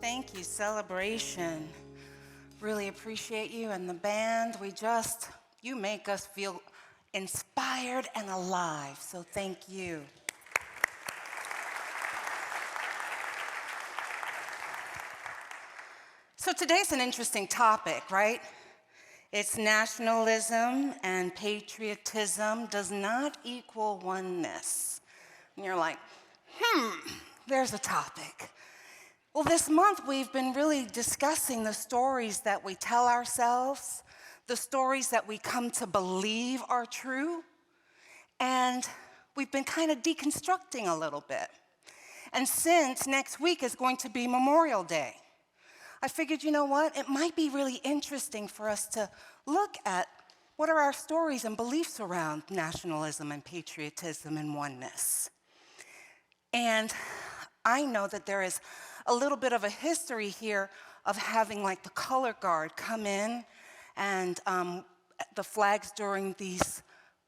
Thank you, Celebration. Really appreciate you and the band. You make us feel inspired and alive, so thank you. So today's an interesting topic, right? It's nationalism and patriotism does not equal oneness. And you're like, there's a topic. Well, this month we've been really discussing the stories that we tell ourselves, the stories that we come to believe are true, and we've been kind of deconstructing a little bit. And since next week is going to be Memorial Day, I figured, you know what, it might be really interesting for us to look at what are our stories and beliefs around nationalism and patriotism and oneness. And I know that there is a little bit of a history here of having like the color guard come in and the flags during these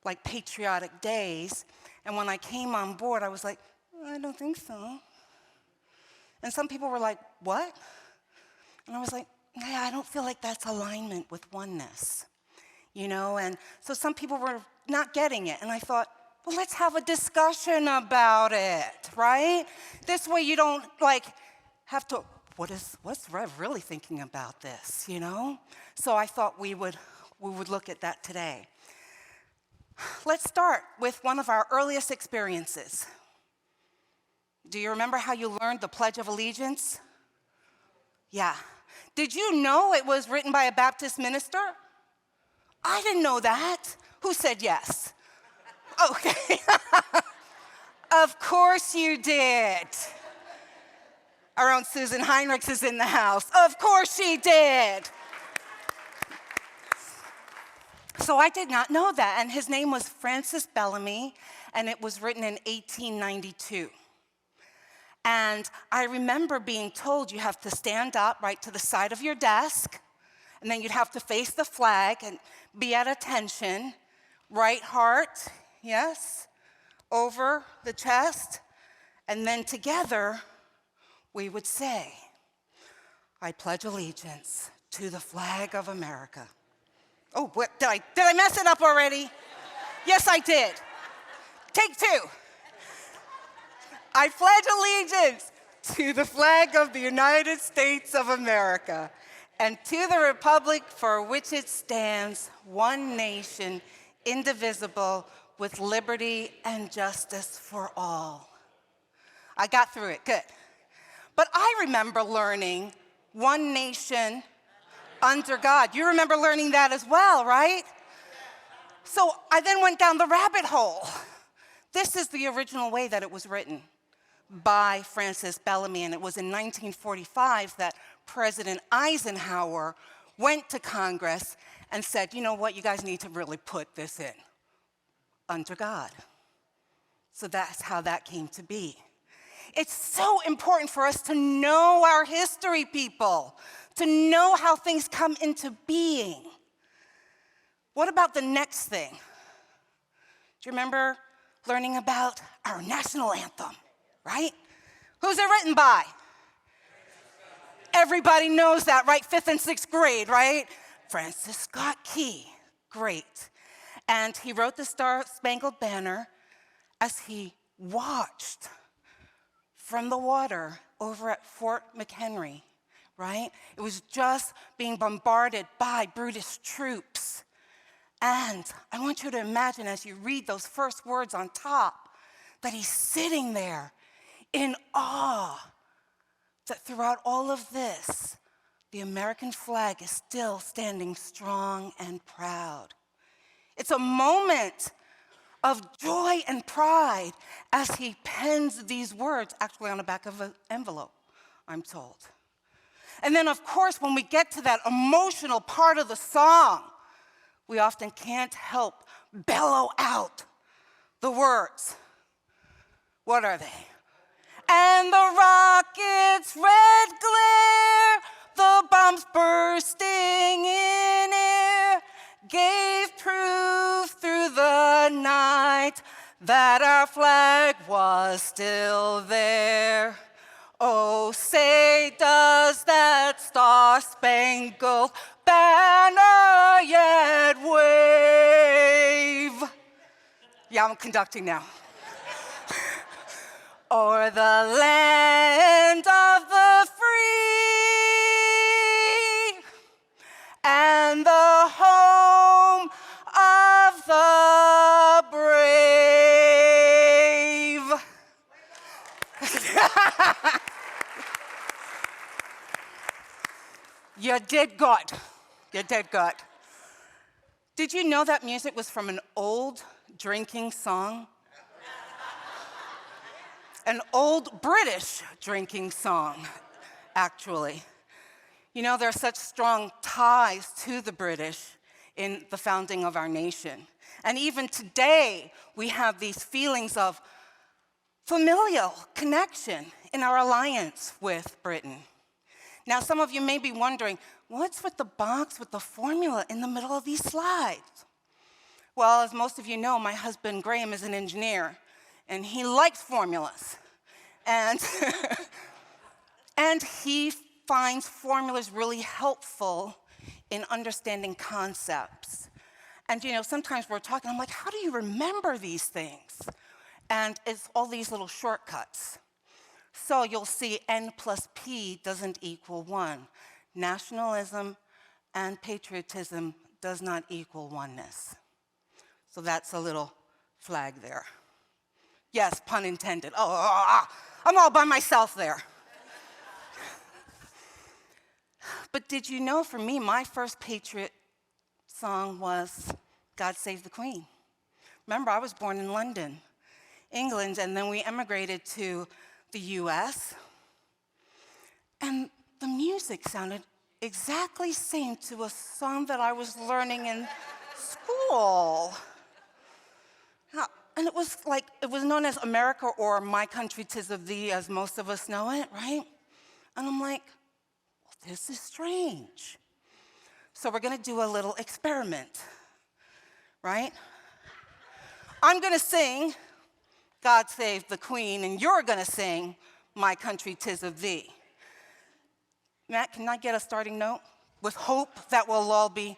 like patriotic days. And when I came on board, I was like, I don't think so. And some people were like, what? And I was like, yeah, I don't feel like that's alignment with oneness, you know? And so some people were not getting it. And I thought, well, let's have a discussion about it, right? This way you don't like have to, what's Rev really thinking about this, you know? So I thought we would look at that today. Let's start with one of our earliest experiences. Do you remember how you learned the Pledge of Allegiance? Yeah. Did you know it was written by a Baptist minister? I didn't know that. Who said yes? Okay. Of course you did. Our own Susan Heinrichs is in the house. Of course she did. So I did not know that. And his name was Francis Bellamy, and it was written in 1892. And I remember being told you have to stand up right to the side of your desk, and then you'd have to face the flag and be at attention. Right heart, yes, over the chest, and then together we would say, I pledge allegiance to the flag of America. Oh, what, did I mess it up already? Yes, I did. Take two. I pledge allegiance to the flag of the United States of America and to the republic for which it stands, one nation, indivisible, with liberty and justice for all. I got through it, good. But I remember learning one nation under God. You remember learning that as well, right? So I then went down the rabbit hole. This is the original way that it was written by Francis Bellamy, and it was in 1945 that President Eisenhower went to Congress and said, you know what, you guys need to really put this in, under God. So that's how that came to be. It's so important for us to know our history, people, to know how things come into being. What about the next thing? Do you remember learning about our national anthem, right? Who's it written by? Everybody knows that, right? 5th and 6th grade, right? Francis Scott Key, great. And he wrote the Star-Spangled Banner as he watched from the water over at Fort McHenry, right? It was just being bombarded by British troops. And I want you to imagine as you read those first words on top that he's sitting there in awe that throughout all of this, the American flag is still standing strong and proud. It's a moment of joy and pride as he pens these words, actually on the back of an envelope, I'm told. And then, of course, when we get to that emotional part of the song, we often can't help bellow out the words. What are they? And the rocket's red glare, the bombs bursting in air, gave proof through the night that our flag was still there. Oh, say does that star-spangled banner yet wave? Yeah, I'm conducting now. O'er the land of the free and the home of the brave. You did good. You did good. Did you know that music was from an old drinking song? An old British drinking song, actually. You know, there are such strong ties to the British in the founding of our nation. And even today, we have these feelings of familial connection in our alliance with Britain. Now, some of you may be wondering, what's with the box with the formula in the middle of these slides? Well, as most of you know, my husband Graham is an engineer, and he likes formulas. And, and he finds formulas really helpful in understanding concepts. And you know, sometimes we're talking, I'm like, how do you remember these things? And it's all these little shortcuts. So you'll see N plus P doesn't equal 1. Nationalism and patriotism does not equal oneness. So that's a little flag there. Yes, pun intended. I'm all by myself there. But did you know, for me, my first patriot song was God Save the Queen. Remember, I was born in London, England, and then we emigrated to the US. And the music sounded exactly same to a song that I was learning in school. And it was known as America or My Country 'Tis of Thee, as most of us know it, right? And I'm like, well, this is strange. So we're gonna do a little experiment, right? I'm gonna sing God Save the Queen, and you're gonna sing My Country 'Tis of Thee. Matt, can I get a starting note? With hope that we'll all be,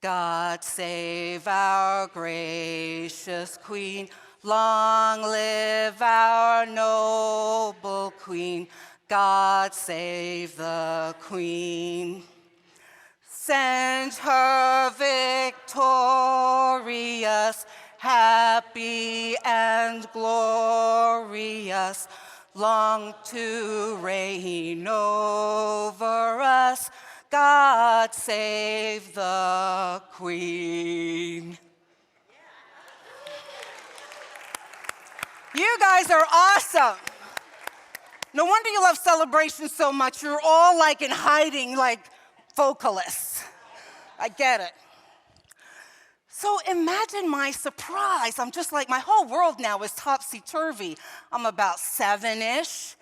God save our gracious Queen, long live our noble Queen. God save the Queen. Send her victorious, happy and glorious, long to reign over us. God save the Queen. You guys are awesome. No wonder you love celebration so much. You're all like in hiding like vocalists. I get it. So imagine my surprise. I'm just like, my whole world now is topsy-turvy. I'm about 7-ish,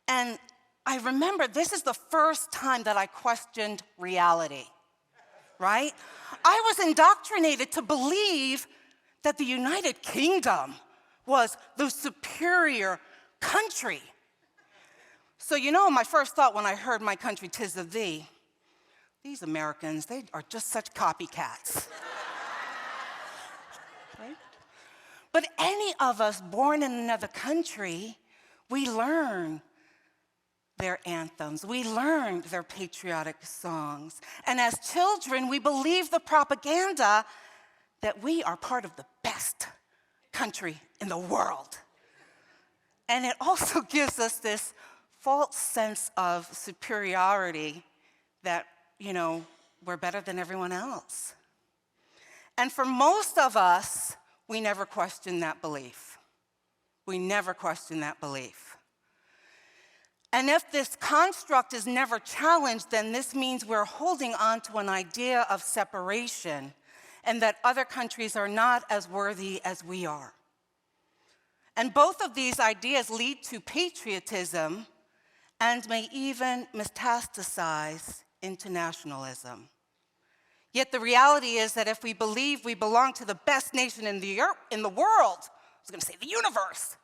and I remember this is the first time that I questioned reality, right? I was indoctrinated to believe that the United Kingdom was the superior country. So you know, my first thought when I heard My Country 'Tis of Thee, these Americans, they are just such copycats. Right? But any of us born in another country, we learn their anthems. We learned their patriotic songs. And as children, we believe the propaganda that we are part of the best country in the world. And it also gives us this false sense of superiority that, you know, we're better than everyone else. And for most of us, we never question that belief. We never question that belief. And if this construct is never challenged, then this means we're holding on to an idea of separation and that other countries are not as worthy as we are. And both of these ideas lead to patriotism and may even metastasize into nationalism. Yet the reality is that if we believe we belong to the best nation in the world, I was going to say the universe,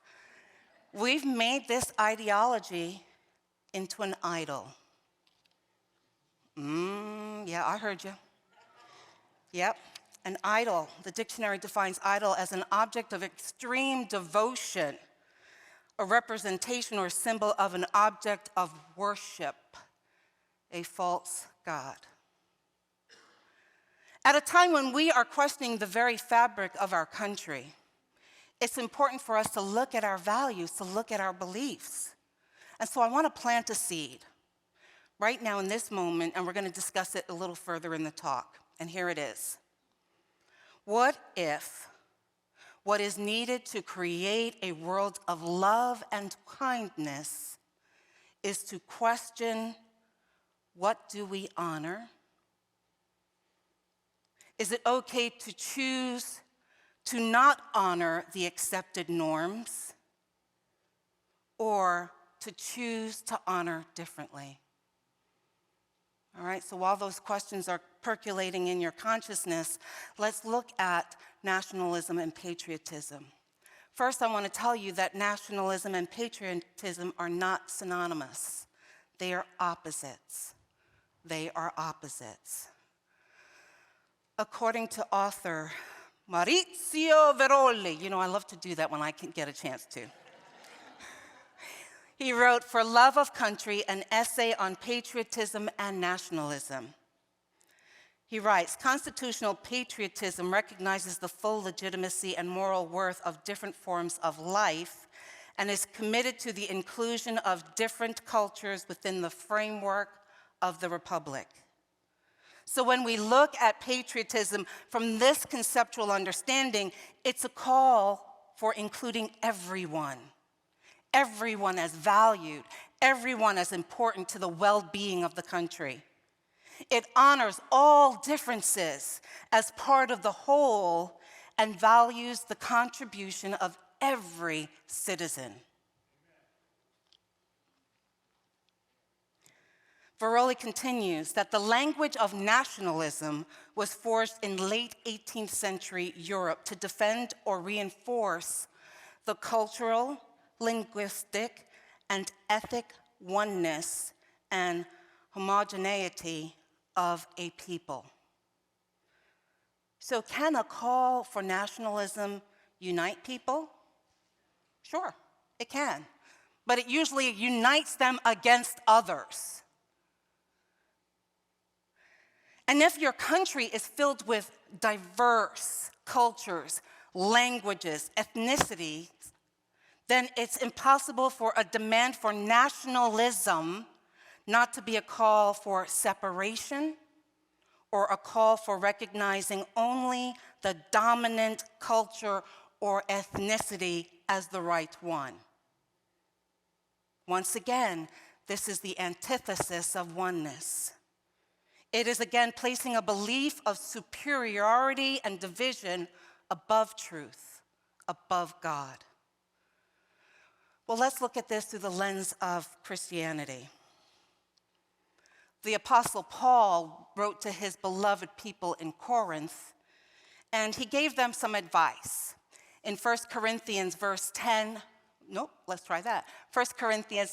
we've made this ideology into an idol. Yeah, I heard you. Yep, an idol. The dictionary defines idol as an object of extreme devotion, a representation or symbol of an object of worship, a false god. At a time when we are questioning the very fabric of our country, it's important for us to look at our values, to look at our beliefs. And so I want to plant a seed right now in this moment, and we're going to discuss it a little further in the talk. And here it is. What if what is needed to create a world of love and kindness is to question, what do we honor? Is it okay to choose to not honor the accepted norms, or to choose to honor differently? All right, so while those questions are percolating in your consciousness, let's look at nationalism and patriotism. First, I want to tell you that nationalism and patriotism are not synonymous. They are opposites. They are opposites. According to author Maurizio Verolli, I love to do that when I can get a chance to. He wrote, For Love of Country, an essay on patriotism and nationalism. He writes, constitutional patriotism recognizes the full legitimacy and moral worth of different forms of life and is committed to the inclusion of different cultures within the framework of the Republic. So when we look at patriotism from this conceptual understanding, it's a call for including everyone. Everyone as valued, everyone as important to the well-being of the country. It honors all differences as part of the whole and values the contribution of every citizen. Verolli continues that the language of nationalism was forged in late 18th century Europe to defend or reinforce the cultural, linguistic, and ethnic oneness and homogeneity of a people. So can a call for nationalism unite people? Sure, it can. But it usually unites them against others. And if your country is filled with diverse cultures, languages, ethnicities, then it's impossible for a demand for nationalism not to be a call for separation or a call for recognizing only the dominant culture or ethnicity as the right one. Once again, this is the antithesis of oneness. It is again placing a belief of superiority and division above truth, above God. Well, let's look at this through the lens of Christianity. The Apostle Paul wrote to his beloved people in Corinth, and he gave them some advice. In 1 Corinthians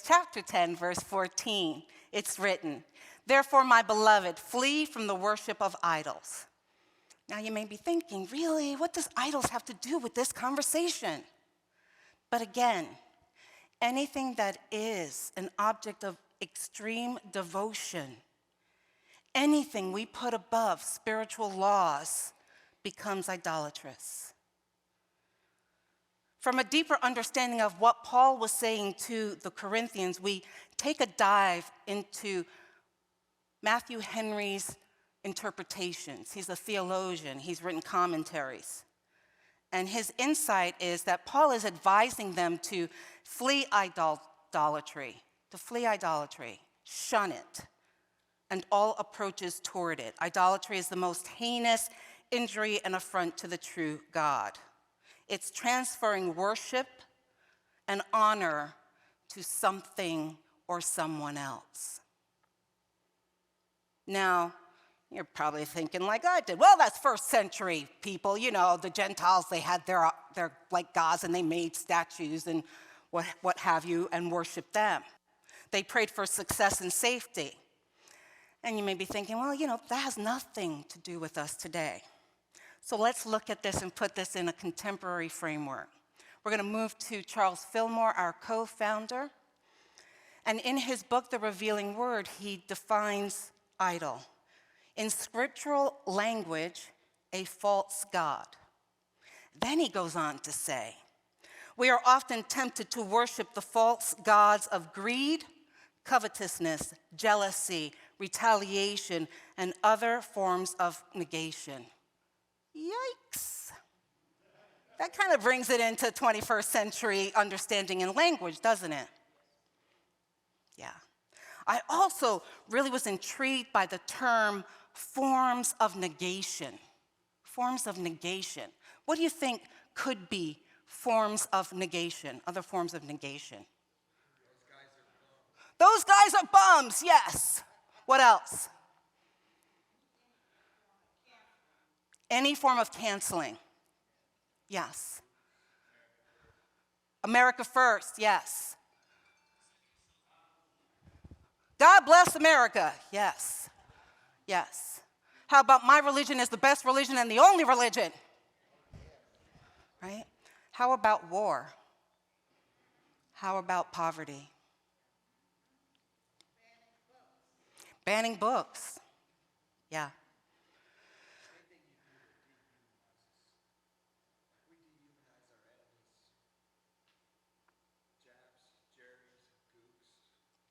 chapter 10, verse 14, it's written, Therefore, my beloved, flee from the worship of idols. Now you may be thinking, really, what does idols have to do with this conversation? But again, anything that is an object of extreme devotion, anything we put above spiritual laws becomes idolatrous. From a deeper understanding of what Paul was saying to the Corinthians, we take a dive into Matthew Henry's interpretations. He's a theologian. He's written commentaries. And his insight is that Paul is advising them to flee idolatry, shun it, and all approaches toward it. Idolatry is the most heinous injury and affront to the true God. It's transferring worship and honor to something or someone else. Now, You're probably thinking like I did. Well, that's first century people. The Gentiles, they had their like gods, and they made statues and what have you and worshiped them. They prayed for success and safety. And you may be thinking, well, that has nothing to do with us today. So let's look at this and put this in a contemporary framework. We're going to move to Charles Fillmore, our co-founder. And in his book, The Revealing Word, he defines idol. In scriptural language, a false god. Then he goes on to say, we are often tempted to worship the false gods of greed, covetousness, jealousy, retaliation, and other forms of negation. Yikes. That kind of brings it into 21st century understanding and language, doesn't it? Yeah. I also really was intrigued by the term forms of negation. Forms of negation. What do you think could be forms of negation, other forms of negation? Those guys are bums, yes. What else? Any form of canceling. Yes. America first, yes. God bless America, yes. Yes. How about my religion is the best religion and the only religion? Right? How about war? How about poverty? Banning books. Yeah.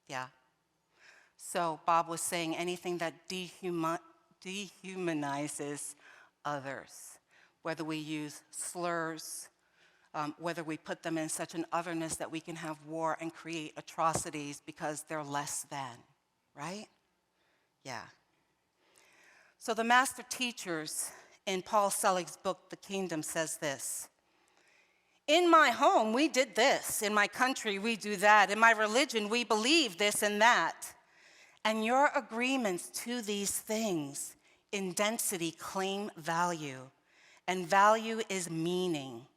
Yeah. So Bob was saying anything that dehumanizes others, whether we use slurs, whether we put them in such an otherness that we can have war and create atrocities because they're less than, right? Yeah. So the master teachers in Paul Selig's book, The Kingdom, says this. In my home, we did this. In my country, we do that. In my religion, we believe this and that. And your agreements to these things in density claim value. And value is meaning.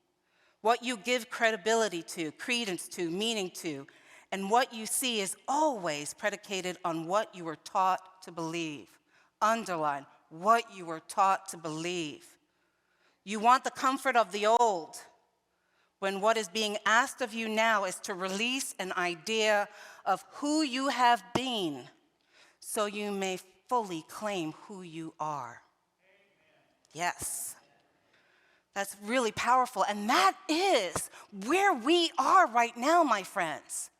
What you give credibility to, credence to, meaning to, and what you see is always predicated on what you were taught to believe. Underline, what you were taught to believe. You want the comfort of the old, when what is being asked of you now is to release an idea of who you have been so you may fully claim who you are. Yes. That's really powerful. And that is where we are right now, my friends.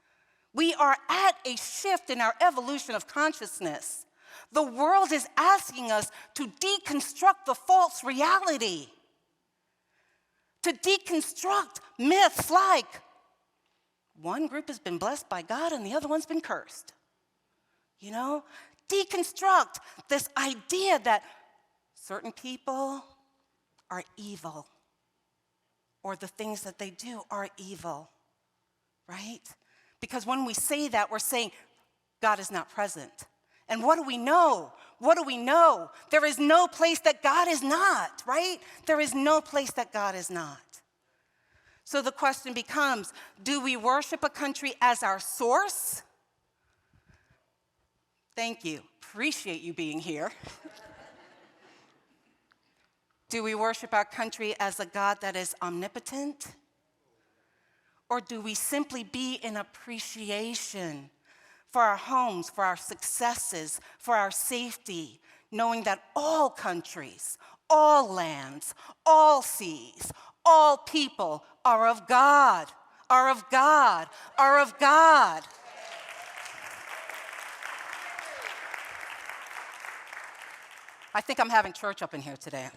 We are at a shift in our evolution of consciousness. The world is asking us to deconstruct the false reality, to deconstruct myths like one group has been blessed by God and the other one's been cursed. Deconstruct this idea that certain people are evil or the things that they do are evil, right? Because when we say that, we're saying God is not present. And what do we know? What do we know? There is no place that God is not, right? There is no place that God is not. So the question becomes, do we worship a country as our source? Thank you. Appreciate you being here. Do we worship our country as a God that is omnipotent? Or do we simply be in appreciation for our homes, for our successes, for our safety, knowing that all countries, all lands, all seas, all people are of God, are of God, are of God. I think I'm having church up in here today.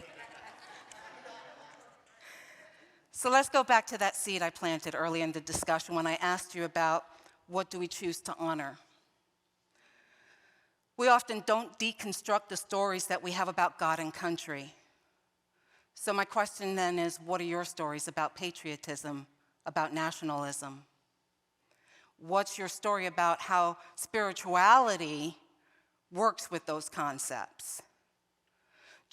So let's go back to that seed I planted early in the discussion when I asked you about what do we choose to honor. We often don't deconstruct the stories that we have about God and country. So my question then is, what are your stories about patriotism, about nationalism? What's your story about how spirituality works with those concepts?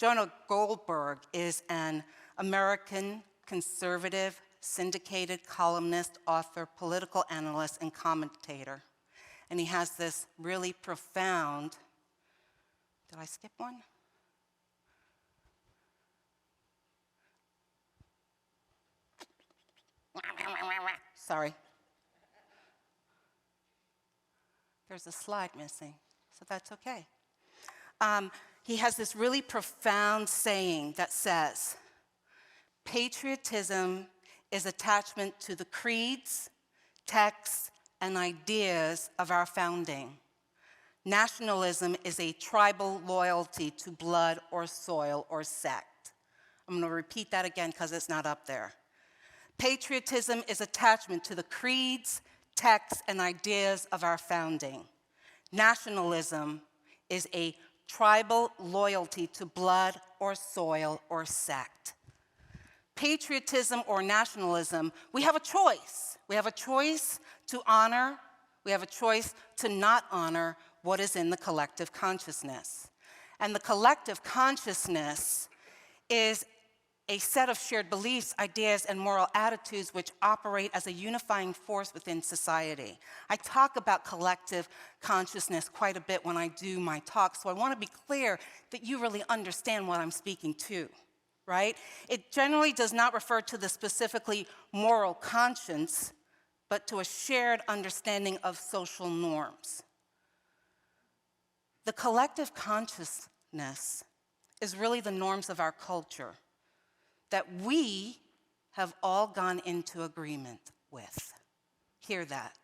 Jonah Goldberg is an American conservative, syndicated columnist, author, political analyst, and commentator. And he has this really profound, did I skip one? Sorry. There's a slide missing, so that's okay. He has this really profound saying that says, patriotism is attachment to the creeds, texts, and ideas of our founding. Nationalism is a tribal loyalty to blood or soil or sect. I'm going to repeat that again because it's not up there. Patriotism is attachment to the creeds, texts, and ideas of our founding. Nationalism is a tribal loyalty to blood or soil or sect. Patriotism or nationalism, we have a choice. We have a choice to honor, we have a choice to not honor what is in the collective consciousness. And the collective consciousness is a set of shared beliefs, ideas, and moral attitudes which operate as a unifying force within society. I talk about collective consciousness quite a bit when I do my talk, so I want to be clear that you really understand what I'm speaking to, right? It generally does not refer to the specifically moral conscience, but to a shared understanding of social norms. The collective consciousness is really the norms of our culture that we have all gone into agreement with. Hear that.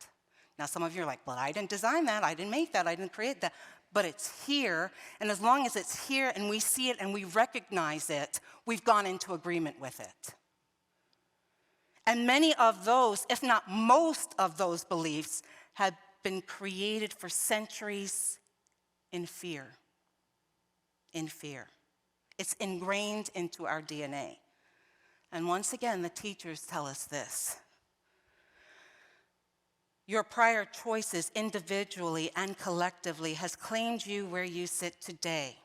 Now, some of you are like, well, I didn't design that, I didn't make that, I didn't create that. But it's here, and as long as it's here and we see it and we recognize it, we've gone into agreement with it. And many of those, if not most of those beliefs, have been created for centuries in fear. In fear. It's ingrained into our DNA. And once again, the teachers tell us this. Your prior choices individually and collectively has claimed you where you sit today.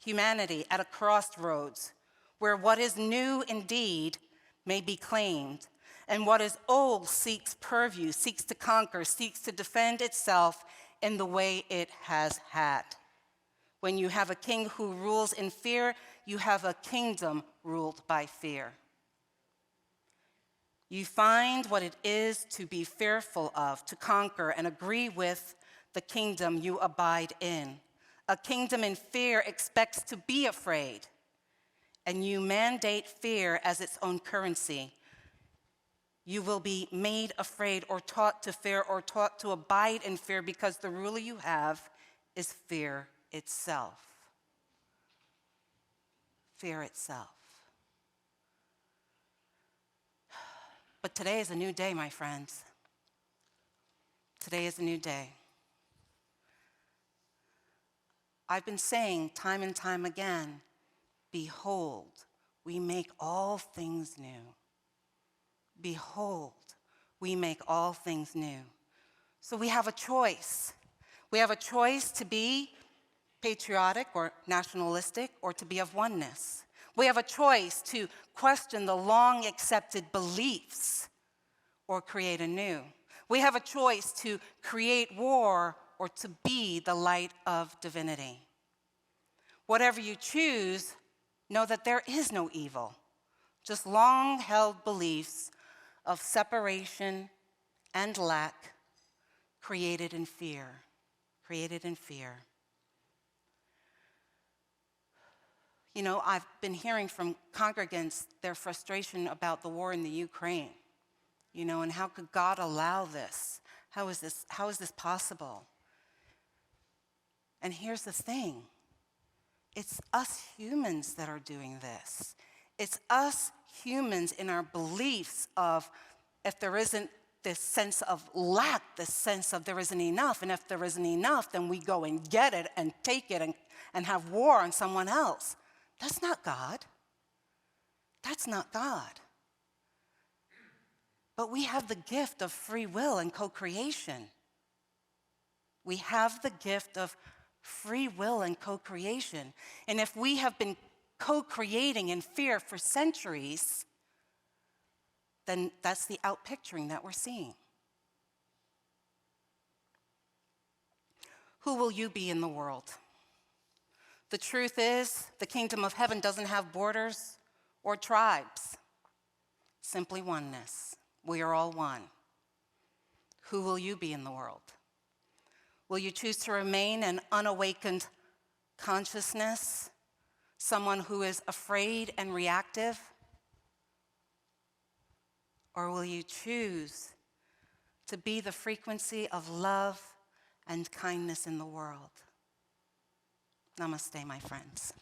Humanity at a crossroads where what is new indeed may be claimed, and what is old seeks purview, seeks to conquer, seeks to defend itself in the way it has had. When you have a king who rules in fear, you have a kingdom ruled by fear. You find what it is to be fearful of, to conquer and agree with the kingdom you abide in. A kingdom in fear expects to be afraid, and you mandate fear as its own currency. You will be made afraid or taught to fear or taught to abide in fear because the ruler you have is fear itself. Fear itself. But today is a new day, my friends. Today is a new day. I've been saying time and time again, behold, we make all things new. Behold, we make all things new. So we have a choice. We have a choice to be patriotic or nationalistic or to be of oneness. We have a choice to question the long accepted beliefs or create anew. We have a choice to create war or to be the light of divinity. Whatever you choose, know that there is no evil, just long-held beliefs of separation and lack created in fear, created in fear. You know, I've been hearing from congregants their frustration about the war in the Ukraine, you know, and how could God allow this? How is this possible? And here's the thing. It's us humans that are doing this. It's us humans in our beliefs of if there isn't this sense of lack, this sense of there isn't enough, and if there isn't enough, then we go and get it and take it and have war on someone else. That's not God. That's not God. But we have the gift of free will and co-creation. We have the gift of free will and co-creation. And if we have been co-creating in fear for centuries, then that's the outpicturing that we're seeing. Who will you be in the world? The truth is, the kingdom of heaven doesn't have borders or tribes, simply oneness. We are all one. Who will you be in the world? Will you choose to remain an unawakened consciousness, someone who is afraid and reactive? Or will you choose to be the frequency of love and kindness in the world? Namaste, my friends.